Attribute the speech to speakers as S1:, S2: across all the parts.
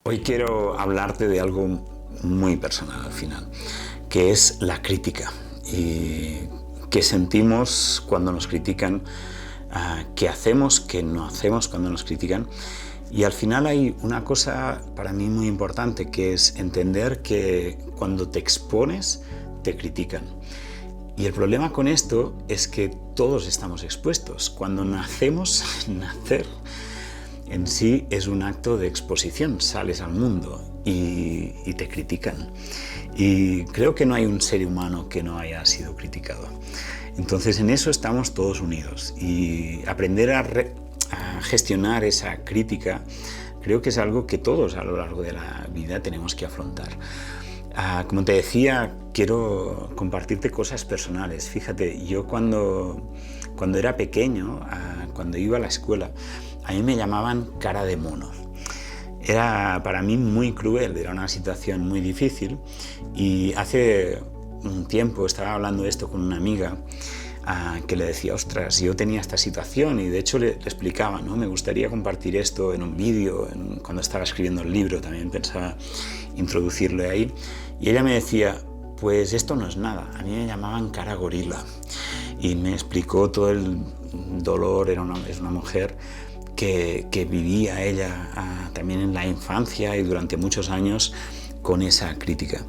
S1: Hoy quiero hablarte de algo muy personal al final, que es la crítica y qué sentimos cuando nos critican, qué hacemos, qué no hacemos cuando nos critican. Y al final hay una cosa para mí muy importante, que es entender que cuando te expones, te critican. Y el problema con esto es que todos estamos expuestos. Cuando nacemos, nacer en sí es un acto de exposición, sales al mundo y te critican. Y creo que no hay un ser humano que no haya sido criticado. Entonces en eso estamos todos unidos y aprender a gestionar esa crítica creo que es algo que todos a lo largo de la vida tenemos que afrontar. Como te decía, quiero compartirte cosas personales. Fíjate, yo cuando era pequeño, cuando iba a la escuela, a mí me llamaban cara de mono. Era para mí muy cruel, era una situación muy difícil y hace un tiempo estaba hablando de esto con una amiga que le decía, ostras, yo tenía esta situación y de hecho le explicaba, ¿no? Me gustaría compartir esto en un vídeo, cuando estaba escribiendo el libro también pensaba introducirlo ahí y ella me decía, pues esto no es nada, a mí me llamaban cara gorila y me explicó todo el dolor, es una mujer que vivía ella también en la infancia y durante muchos años con esa crítica.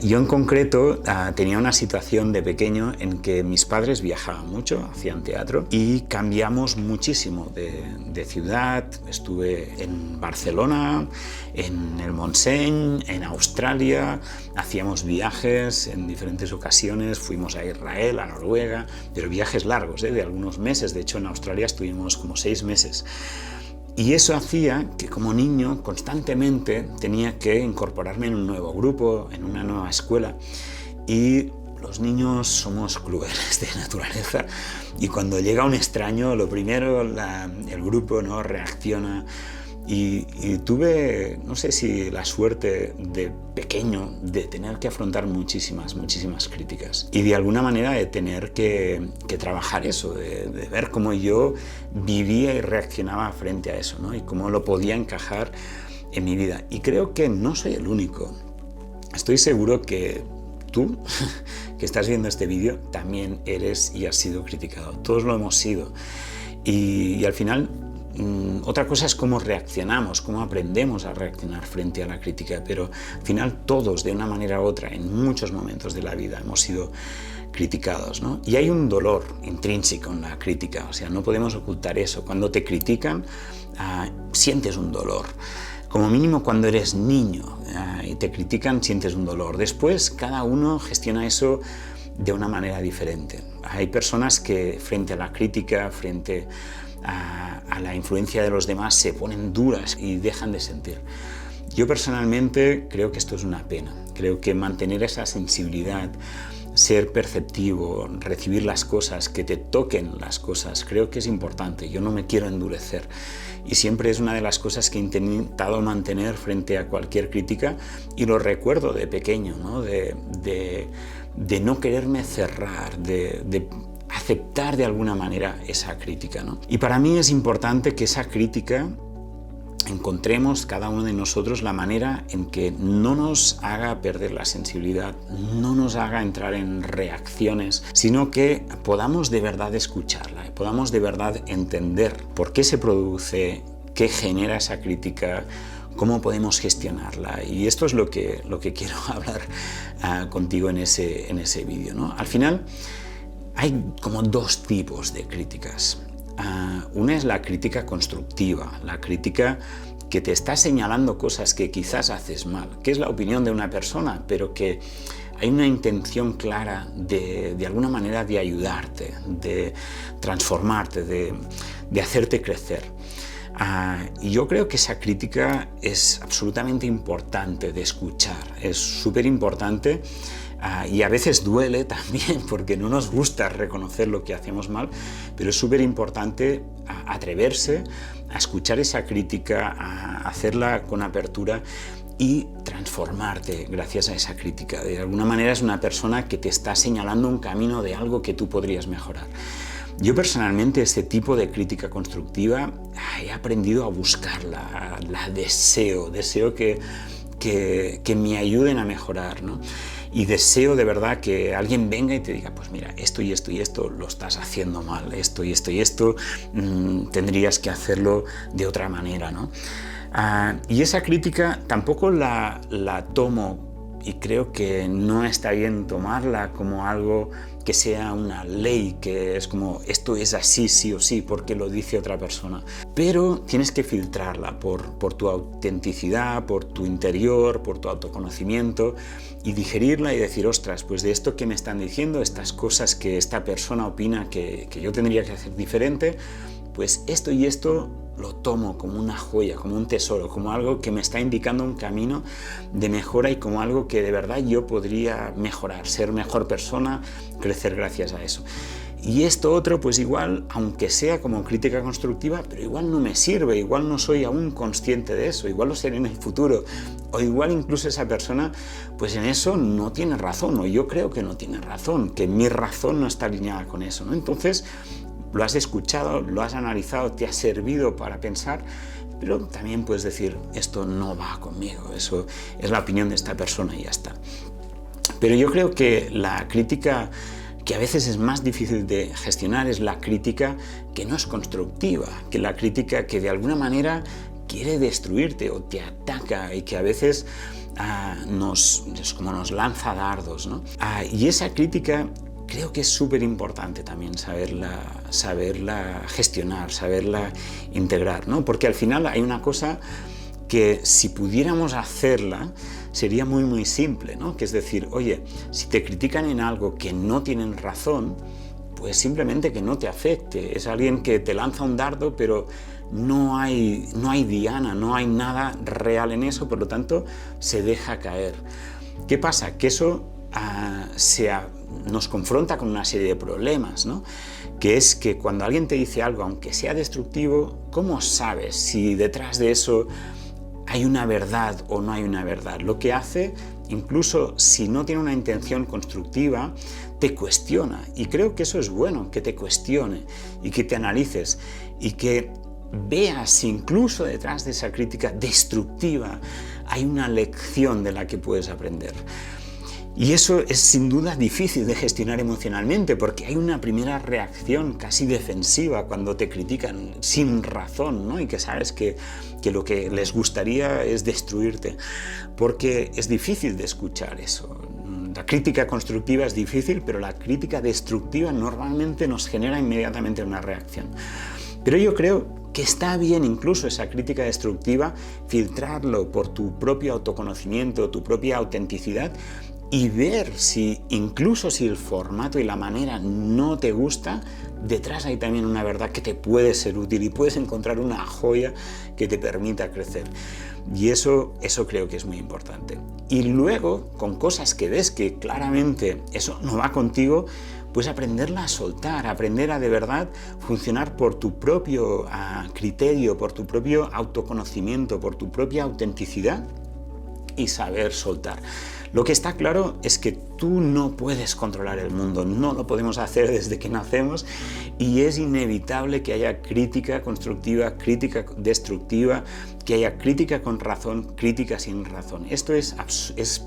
S1: Yo en concreto tenía una situación de pequeño en que mis padres viajaban mucho, hacían teatro y cambiamos muchísimo de ciudad. Estuve en Barcelona, en el Montseny, en Australia, hacíamos viajes en diferentes ocasiones, fuimos a Israel, a Noruega, pero viajes largos, de algunos meses. De hecho en Australia estuvimos como 6 meses. Y eso hacía que como niño constantemente tenía que incorporarme en un nuevo grupo, en una nueva escuela. Y los niños somos crueles de naturaleza y cuando llega un extraño, lo primero el grupo no reacciona. Y tuve, no sé si la suerte de pequeño de tener que afrontar muchísimas críticas y de alguna manera de tener que trabajar eso, de ver cómo yo vivía y reaccionaba frente a eso, ¿no? Y cómo lo podía encajar en mi vida. Y creo que no soy el único. Estoy seguro que tú, que estás viendo este vídeo, también eres y has sido criticado. Todos lo hemos sido. Y al final, otra cosa es cómo reaccionamos, cómo aprendemos a reaccionar frente a la crítica, pero al final todos, de una manera u otra, en muchos momentos de la vida hemos sido criticados, ¿no? Y hay un dolor intrínseco en la crítica, o sea, no podemos ocultar eso. Cuando te critican, sientes un dolor. Como mínimo cuando eres niño y te critican, sientes un dolor. Después, cada uno gestiona eso de una manera diferente. Hay personas que frente a la crítica, frente a la influencia de los demás, se ponen duras y dejan de sentir. Yo personalmente creo que esto es una pena. Creo que mantener esa sensibilidad, ser perceptivo, recibir las cosas, que te toquen las cosas, creo que es importante. Yo no me quiero endurecer y siempre es una de las cosas que he intentado mantener frente a cualquier crítica y lo recuerdo de pequeño, ¿no? De no quererme cerrar, de aceptar de alguna manera esa crítica, ¿no? Y para mí es importante que esa crítica encontremos cada uno de nosotros la manera en que no nos haga perder la sensibilidad, no nos haga entrar en reacciones, sino que podamos de verdad escucharla, podamos de verdad entender por qué se produce, qué genera esa crítica, cómo podemos gestionarla. Y esto es lo que quiero hablar contigo en ese vídeo, ¿no? Al final hay como 2 tipos de críticas. Una es la crítica constructiva, la crítica que te está señalando cosas que quizás haces mal, que es la opinión de una persona, pero que hay una intención clara de alguna manera de ayudarte, de transformarte, de hacerte crecer. Y yo creo que esa crítica es absolutamente importante de escuchar, es súper importante. Y a veces duele también porque no nos gusta reconocer lo que hacemos mal, pero es súper importante atreverse a escuchar esa crítica, a hacerla con apertura y transformarte gracias a esa crítica. De alguna manera es una persona que te está señalando un camino de algo que tú podrías mejorar. Yo personalmente este tipo de crítica constructiva he aprendido a buscarla, la deseo que me ayuden a mejorar, ¿no? Y deseo de verdad que alguien venga y te diga, pues mira, esto y esto y esto lo estás haciendo mal, esto y esto y esto tendrías que hacerlo de otra manera, ¿no? Y esa crítica tampoco la tomo, y creo que no está bien tomarla como algo que sea una ley, que es como esto es así sí o sí porque lo dice otra persona. Pero tienes que filtrarla por tu autenticidad, por tu interior, por tu autoconocimiento, y digerirla y decir, ostras, pues de esto que me están diciendo, estas cosas que esta persona opina que yo tendría que hacer diferente, pues esto y esto lo tomo como una joya, como un tesoro, como algo que me está indicando un camino de mejora y como algo que de verdad yo podría mejorar, ser mejor persona, crecer gracias a eso. Y esto otro, pues igual, aunque sea como crítica constructiva, pero igual no me sirve, igual no soy aún consciente de eso, igual lo seré en el futuro, o igual incluso esa persona, pues en eso no tiene razón, o yo creo que no tiene razón, que mi razón no está alineada con eso, ¿no? Entonces, lo has escuchado, lo has analizado, te ha servido para pensar, pero también puedes decir, esto no va conmigo, eso es la opinión de esta persona y ya está. Pero yo creo que la crítica que a veces es más difícil de gestionar es la crítica que no es constructiva, que la crítica que de alguna manera quiere destruirte o te ataca y que a veces es como nos lanza dardos, ¿no? Y esa crítica creo que es súper importante también saberla gestionar, saberla integrar, ¿no? Porque al final hay una cosa que si pudiéramos hacerla sería muy muy simple, ¿no? Que es decir, oye, si te critican en algo que no tienen razón, pues simplemente que no te afecte. Es alguien que te lanza un dardo, pero no hay diana, no hay nada real en eso, por lo tanto se deja caer. ¿Qué pasa? Que eso nos confronta con una serie de problemas, ¿no? Que es que cuando alguien te dice algo, aunque sea destructivo, ¿cómo sabes si detrás de eso hay una verdad o no hay una verdad? Lo que hace, incluso si no tiene una intención constructiva, te cuestiona. Y creo que eso es bueno, que te cuestione y que te analices y que veas si incluso detrás de esa crítica destructiva hay una lección de la que puedes aprender. Y eso es sin duda difícil de gestionar emocionalmente porque hay una primera reacción casi defensiva cuando te critican sin razón, ¿no? Y que sabes que lo que les gustaría es destruirte, porque es difícil de escuchar eso. La crítica constructiva es difícil, pero la crítica destructiva normalmente nos genera inmediatamente una reacción. Pero yo creo que está bien incluso esa crítica destructiva filtrarlo por tu propio autoconocimiento, tu propia autenticidad, y ver si, incluso si el formato y la manera no te gusta, detrás hay también una verdad que te puede ser útil y puedes encontrar una joya que te permita crecer. Y eso creo que es muy importante. Y luego, con cosas que ves que claramente eso no va contigo, pues aprenderla a soltar, aprender a de verdad funcionar por tu propio criterio, por tu propio autoconocimiento, por tu propia autenticidad y saber soltar. Lo que está claro es que tú no puedes controlar el mundo, no lo podemos hacer desde que nacemos y es inevitable que haya crítica constructiva, crítica destructiva, que haya crítica con razón, crítica sin razón. Esto es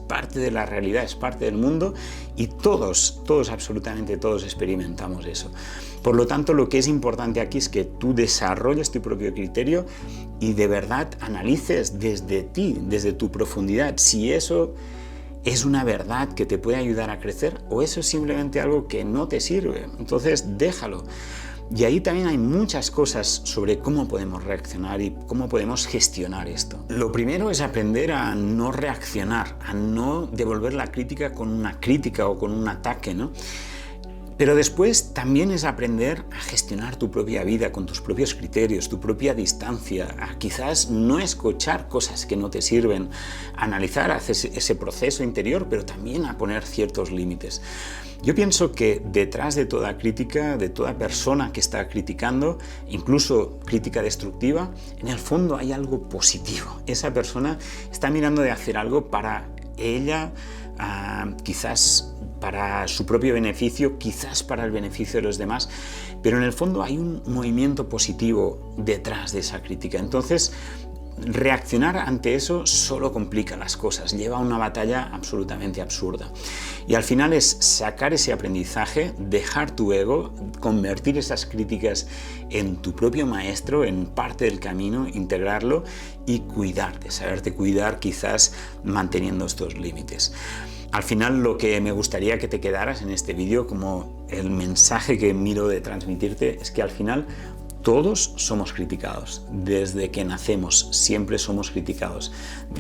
S1: parte de la realidad, es parte del mundo y todos, absolutamente todos experimentamos eso. Por lo tanto, lo que es importante aquí es que tú desarrolles tu propio criterio y de verdad analices desde ti, desde tu profundidad, si eso es una verdad que te puede ayudar a crecer o eso es simplemente algo que no te sirve. Entonces déjalo. Y ahí también hay muchas cosas sobre cómo podemos reaccionar y cómo podemos gestionar esto. Lo primero es aprender a no reaccionar, a no devolver la crítica con una crítica o con un ataque, ¿no? Pero después también es aprender a gestionar tu propia vida con tus propios criterios, tu propia distancia, a quizás no escuchar cosas que no te sirven, a analizar, a hacer ese proceso interior, pero también a poner ciertos límites. Yo pienso que detrás de toda crítica, de toda persona que está criticando, incluso crítica destructiva, en el fondo hay algo positivo. Esa persona está mirando de hacer algo para ella, quizás para su propio beneficio, quizás para el beneficio de los demás, pero en el fondo hay un movimiento positivo detrás de esa crítica. Entonces, reaccionar ante eso solo complica las cosas, lleva a una batalla absolutamente absurda. Y al final es sacar ese aprendizaje, dejar tu ego, convertir esas críticas en tu propio maestro, en parte del camino, integrarlo y cuidarte, saberte cuidar, quizás manteniendo estos límites. Al final, lo que me gustaría que te quedaras en este vídeo, como el mensaje que miro de transmitirte, es que al final todos somos criticados. Desde que nacemos siempre somos criticados,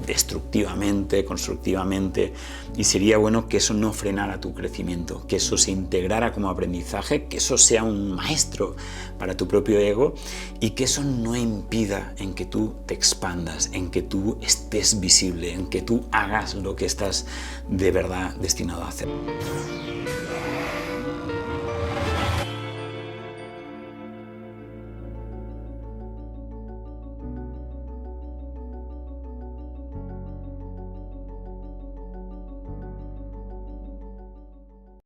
S1: destructivamente, constructivamente, y sería bueno que eso no frenara tu crecimiento, que eso se integrara como aprendizaje, que eso sea un maestro para tu propio ego y que eso no impida en que tú te expandas, en que tú estés visible, en que tú hagas lo que estás de verdad destinado a hacer.